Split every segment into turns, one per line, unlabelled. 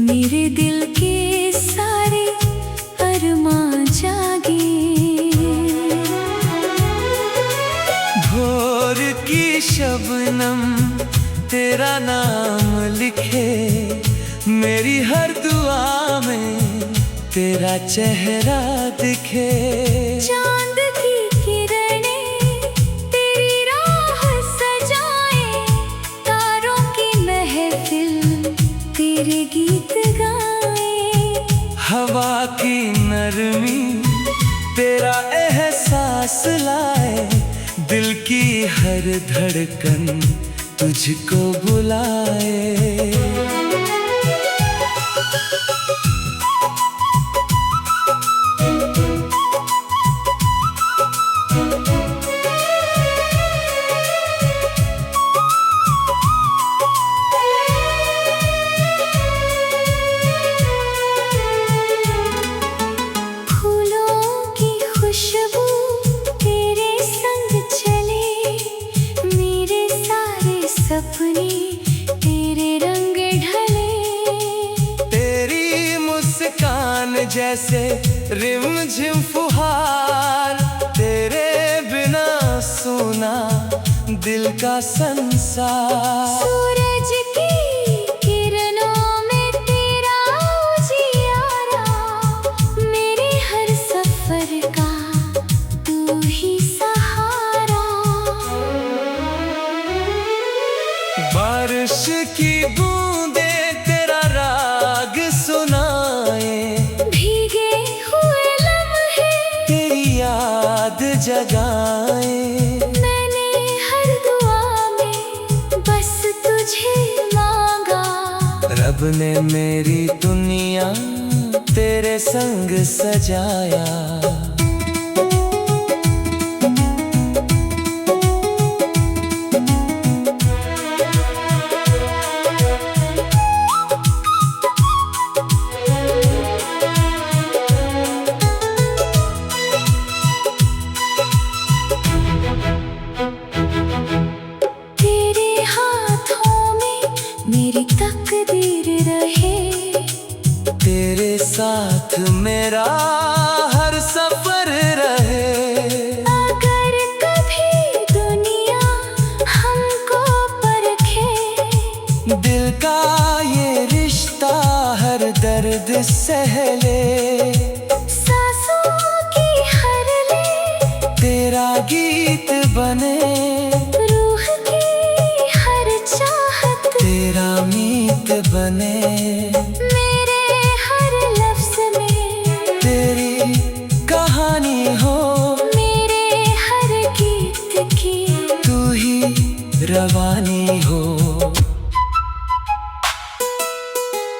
मेरे दिल के सारे अरमां जागे।
भोर की शबनम तेरा नाम लिखे, मेरी हर दुआ में तेरा चेहरा दिखे।
चांद की किरणें तेरी राह सजाए, तारों की महफिल तेरे गीत गाए।
हवा की नरमी तेरा एहसास लाए, दिल की हर धड़कन तुझको बुलाए।
सपने तेरे रंग ढले,
तेरी मुस्कान जैसे रिमझिम फुहार, तेरे बिना सूना दिल का संसार।
सूरज की किरणों में तेरा उजियारा, मेरे हर सफर का तू ही सहारा।
बारिश की बूंदे तेरा राग सुनाए,
भीगे हुए लम्हे
तेरी याद जगाए।
मैंने हर दुआ में बस तुझे मांगा,
रब ने मेरी दुनिया तेरे संग सजाया।
मेरी तकदीर रहे,
तेरे साथ मेरा हर सफर रहे।
अगर कभी दुनिया हमको परखे,
दिल का ये रिश्ता हर दर्द सह ले।
सांसों की हर ले
तेरा गीत बने,
रूह की हर चाहत
तेरा मीत बने।
मेरे हर लफ्ज में
तेरी कहानी हो,
मेरे हर गीत की
तू ही रवानी हो।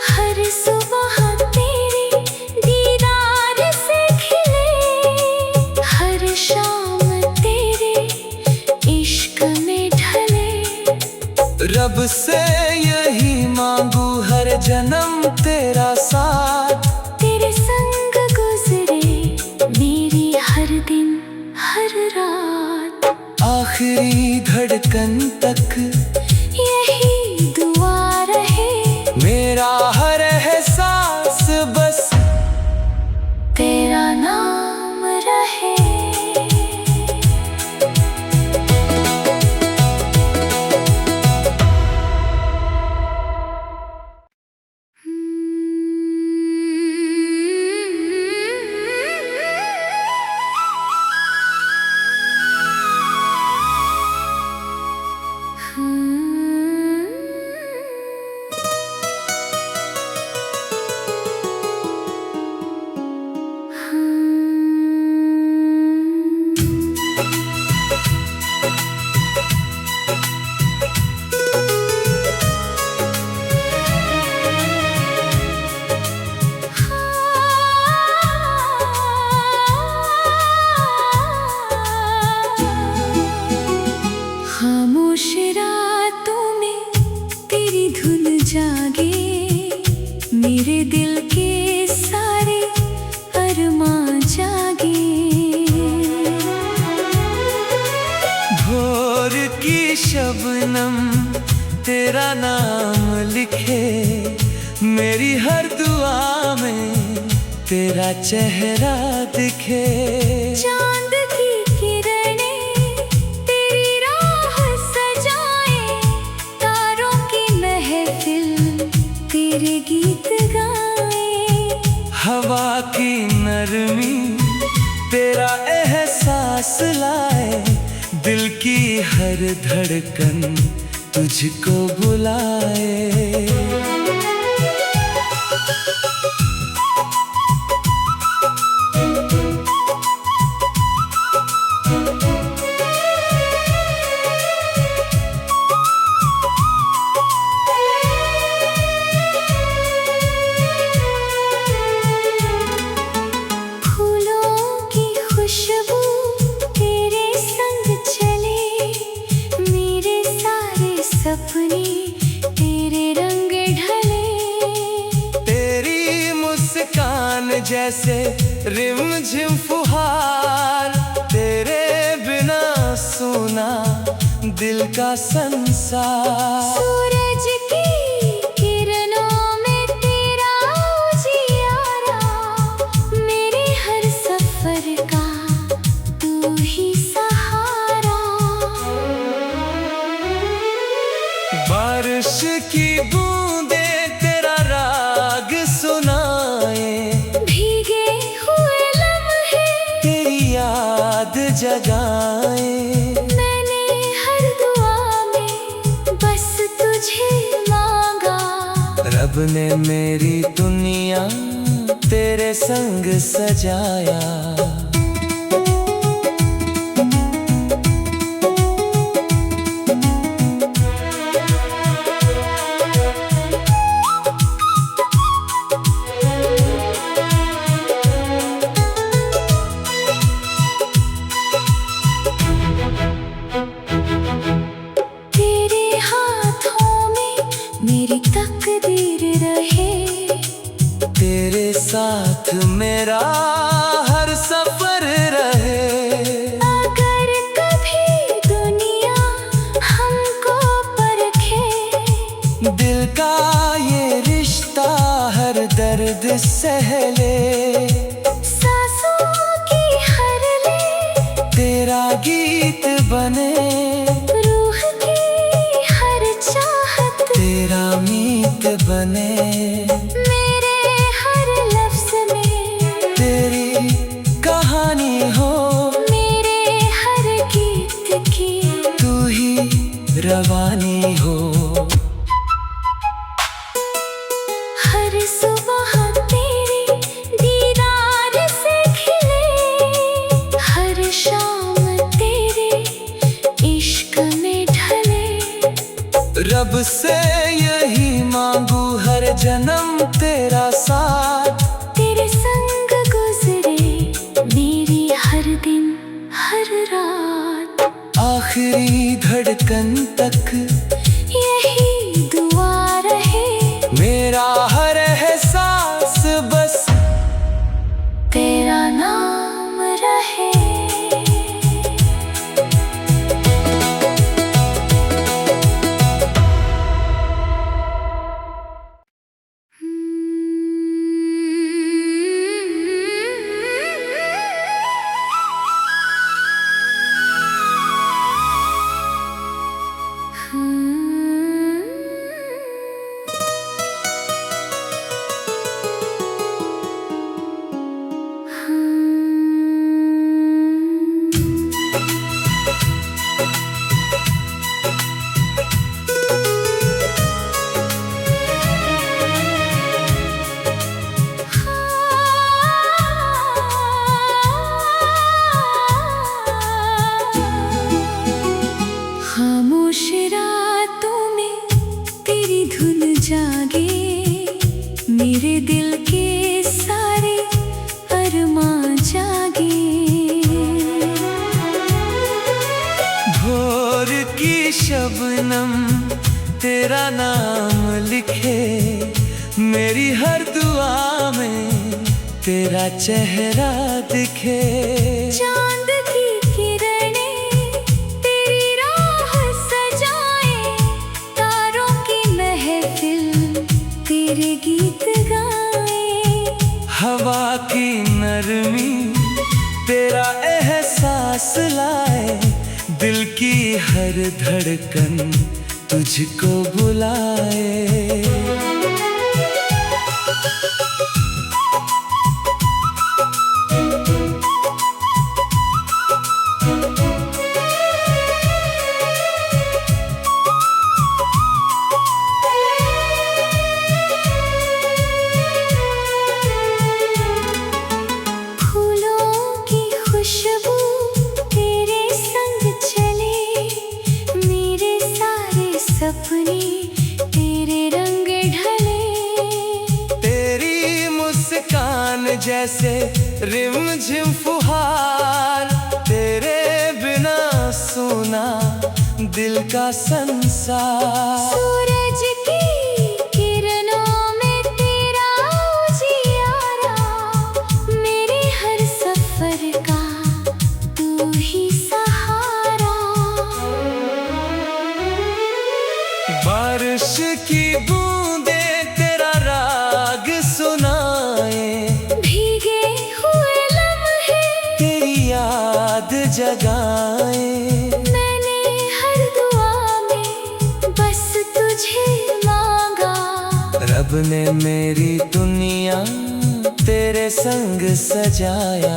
हर सुबह तेरे दीदार से खिले, हर शाम तेरे इश्क में ढले।
रब से यही मांगू हर जन्म तेरा साथ,
तेरे संग गुजरे मेरी हर दिन हर रात।
आखिरी धड़कन तक
यही दुआ रहे,
मेरा हर एहसास बस
तेरा नाम रहे।
मेरी हर दुआ में तेरा चेहरा दिखे।
चांद की किरणें तेरी राह सजाए, तारों की महफिल तेरे गीत गाए।
हवा की नरमी तेरा एहसास लाए, दिल की हर धड़कन तुझको बुलाए।
सपने तेरे रंग ढले,
तेरी मुस्कान जैसे रिमझिम फुहार, तेरे बिना सूना दिल का संसार।
सूरज की किरणों में तेरा उजियारा, मेरे हर सफर का तू ही सहारा।
बारिश की बूंदे तेरा राग सुनाए,
भीगे हुए लम्हे
तेरी याद जगाए।
मैंने हर दुआ में बस तुझे मांगा,
रब ने मेरी दुनिया तेरे संग सजाया।
मेरी तकदीर रहे,
तेरे साथ मेरा हर सफर रहे।
अगर कभी दुनिया हमको परखे,
दिल का ये रिश्ता हर दर्द सहले।
सांसों की हर ले
तेरा गीत बने, तेरा मीत बने।
मेरे हर लफ्ज में
तेरी कहानी हो,
मेरे हर गीत की
तू ही रवानी हो।
हर सुबह तेरे दीदार से खिले, हर शाम तेरे इश्क में ढले।
रब से यही मांगू हर जन्म तेरा साथ,
तेरे संग गुजरे मेरी हर दिन हर रात।
आखिरी धड़कन तक
यही दुआ रहे,
मेरा हर एहसास बस
तेरा नाम रहे। मेरे दिल के सारे अरमां जागे।
भोर की शबनम तेरा नाम लिखे, मेरी हर दुआ में तेरा चेहरा दिखे।
चांद की किरणें तेरी राह सजाए, तारों की महफिल तेरे तेरे गीत गाए।
हवा की नरमी तेरा एहसास लाए, दिल की हर धड़कन तुझको बुलाए।
सपने तेरे रंग ढले।
तेरी मुस्कान जैसे रिमझिम फुहार, तेरे बिना सोना दिल का संसार।
सूरज की किरणों में तेरा उजियारा, मेरे हर सफर का तू ही सहारा।
बारिश की बूंदे तेरा राग सुनाए,
भीगे हुए लम्हे
तेरी याद जगाए।
मैंने हर दुआ में बस तुझे मांगा,
रब ने मेरी दुनिया तेरे संग सजाया।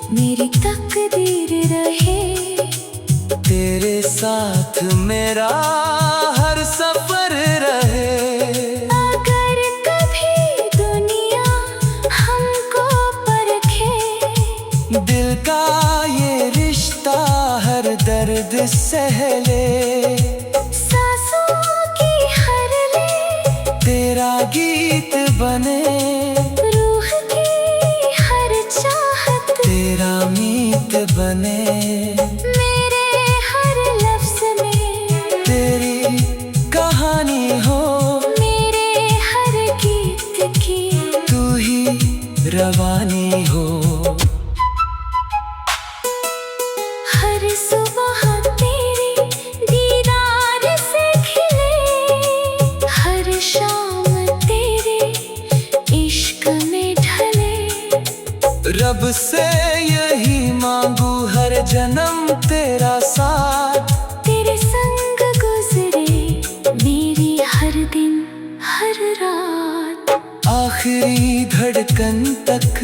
मेरी तकदीर रहे,
तेरे साथ मेरा हर सफर रहे।
अगर कभी दुनिया हमको परखे,
दिल का ये रिश्ता हर दर्द सह ले।
सांसों की हर ले
तेरा गीत बने,
रूह की हर चाहत
तेरा मीत बने।
मेरे हर लफ्ज में
तेरी कहानी हो,
मेरे हर गीत की
तू ही रवानी हो।
हर सुबह तेरे दीदार से खिले, हर शाम तेरे इश्क में ढले।
रब से यही मांगू हर जन्म तेरा साथ,
तेरे संग गुजरे मेरी हर दिन हर रात।
आखिरी धड़कन तक